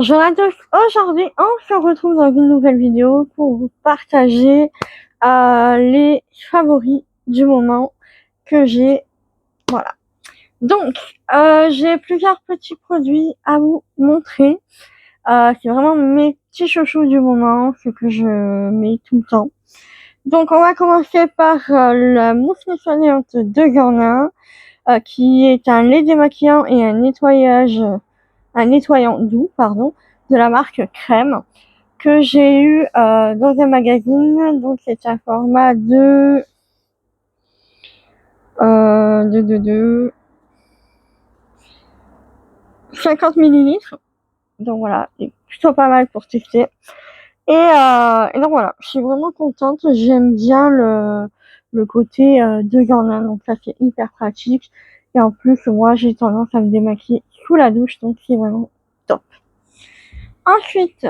Bonjour à tous, aujourd'hui on se retrouve dans une nouvelle vidéo pour vous partager les favoris du moment que j'ai. Voilà. Donc, j'ai plusieurs petits produits à vous montrer. C'est vraiment mes petits chouchous du moment, ce que je mets tout le temps. Donc, on va commencer par la mousse nettoyante de Garnin, qui est un lait démaquillant et un nettoyant doux, pardon, de la marque Crème, que j'ai eu dans un magazine. Donc c'est un format de 50 millilitres. Donc voilà, c'est plutôt pas mal pour tester. Et donc voilà, je suis vraiment contente. J'aime bien le côté de Garnin, donc ça c'est hyper pratique. Et en plus, moi j'ai tendance à me démaquiller sous la douche, donc c'est vraiment top. Ensuite,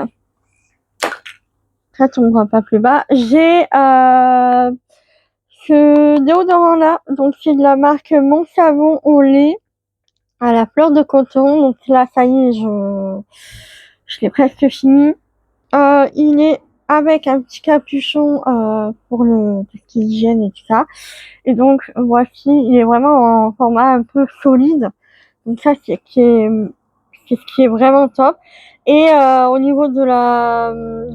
ça tombera pas plus bas. J'ai ce déodorant là, donc c'est de la marque Mon Savon au lait à la fleur de coton. Donc là, ça y est, je l'ai presque fini. Il est avec un petit capuchon pour tout ce qui est hygiène et tout ça. Et donc voici, il est vraiment en format un peu solide. Donc ça, c'est ce qui est vraiment top. Et au niveau de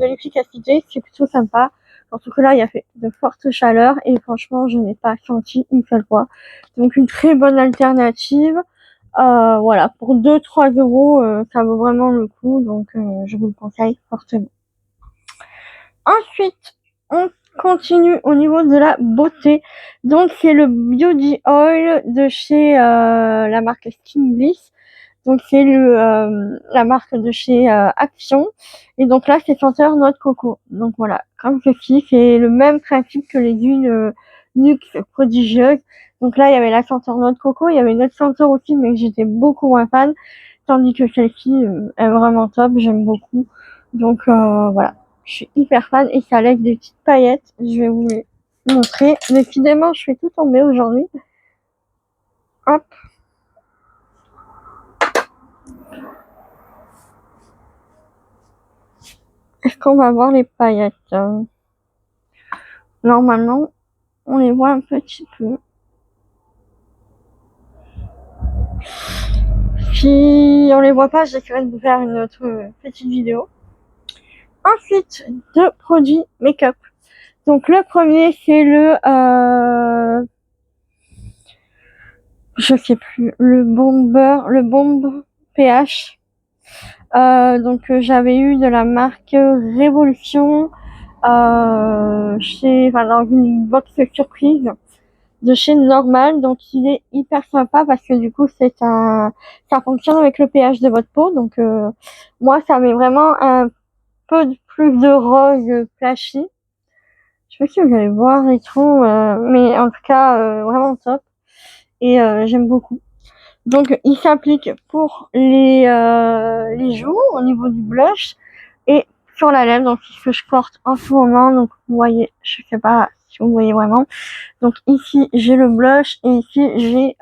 l'efficacité, c'est plutôt sympa. Surtout que là, il y a fait de fortes chaleurs et franchement, je n'ai pas senti une seule fois. Donc une très bonne alternative. Voilà, pour 2-3 euros, ça vaut vraiment le coup. Donc je vous le conseille fortement. Ensuite, on continue au niveau de la beauté. Donc c'est le Beauty Oil de chez la marque Skin Bliss. Donc c'est la marque de chez Action. Et donc là, c'est senteur noix de coco. Donc voilà, comme ceci, c'est le même principe que les huiles Nuxe prodigieuses. Donc là, il y avait la senteur noix de coco, il y avait une autre senteur aussi, mais que j'étais beaucoup moins fan. Tandis que celle-ci est vraiment top, j'aime beaucoup. Donc voilà, je suis hyper fan et ça laisse des petites paillettes. Je vais vous les montrer. Décidément, je fais tout tomber aujourd'hui. Hop. Est-ce qu'on va voir les paillettes? Normalement, on les voit un petit peu. Si on les voit pas, j'essaierai de vous faire une autre petite vidéo. Ensuite, deux produits make-up. Donc le premier, c'est je sais plus, le bombe pH. Donc j'avais eu de la marque Révolution dans une box surprise de chez Normal. Donc il est hyper sympa parce que du coup ça fonctionne avec le pH de votre peau. Donc moi ça met vraiment un peu plus de rose flashy. Je sais pas si vous allez voir et tout, mais en tout cas vraiment top. Et j'aime beaucoup. Donc il s'applique pour les joues au niveau du blush et sur la lèvre. Donc c'est ce que je porte en ce moment. Donc vous voyez, je sais pas si vous voyez vraiment. Donc ici j'ai le blush et ici j'ai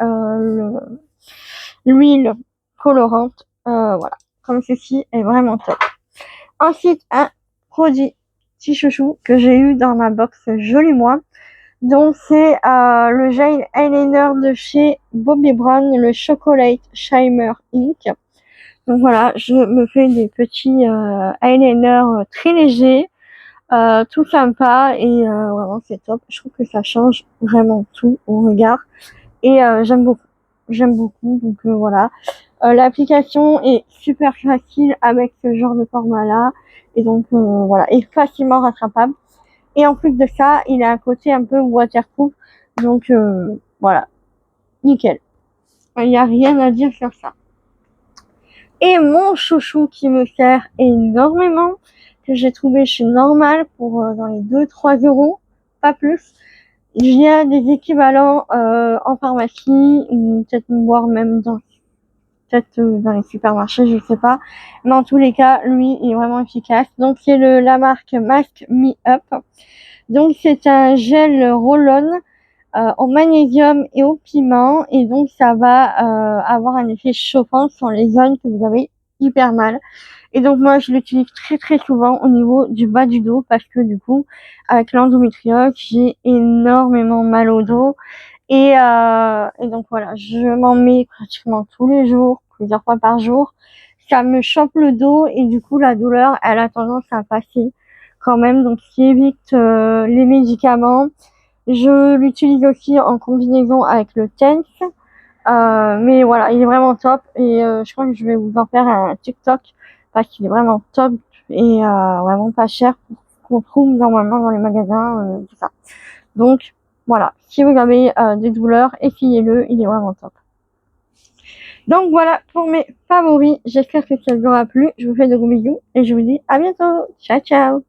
l'huile colorante. Voilà, comme ceci est vraiment top. Ensuite un produit petit chouchou que j'ai eu dans ma box Joli Moi. Donc c'est le gel eyeliner de chez Bobbi Brown, le Chocolate Shimmer Ink. Donc voilà, je me fais des petits eyeliners très légers, tout sympa et vraiment c'est top. Je trouve que ça change vraiment tout au regard et j'aime beaucoup. J'aime beaucoup, donc voilà. L'application est super facile avec ce genre de format-là et donc voilà, et facilement rattrapable. Et en plus de ça, il a un côté un peu waterproof. Donc voilà, nickel. Il n'y a rien à dire sur ça. Et mon chouchou qui me sert énormément, que j'ai trouvé chez Normal pour dans les 2-3 euros, pas plus. Il y a des équivalents en pharmacie, ou peut-être voire même dans les supermarchés, je sais pas. Mais en tous les cas, lui il est vraiment efficace. Donc c'est la marque Mask Me Up. Donc c'est un gel roll-on au magnésium et au piment et donc ça va avoir un effet chauffant sur les zones que vous avez hyper mal. Et donc moi je l'utilise très souvent au niveau du bas du dos parce que du coup avec l'endométriose j'ai énormément mal au dos et donc voilà, je m'en mets pratiquement tous les jours, plusieurs fois par jour. Ça me chope le dos et du coup la douleur elle a tendance à passer quand même, donc ce qui évite les médicaments. Je l'utilise aussi en combinaison avec le TENS. Mais voilà, il est vraiment top et je crois que je vais vous en faire un TikTok parce qu'il est vraiment top et vraiment pas cher, qu'on trouve normalement dans les magasins, tout ça. Donc voilà, si vous avez des douleurs, essayez-le, il est vraiment top. Donc voilà pour mes favoris, j'espère que ça vous aura plu. Je vous fais de gros bisous et je vous dis à bientôt. Ciao ciao.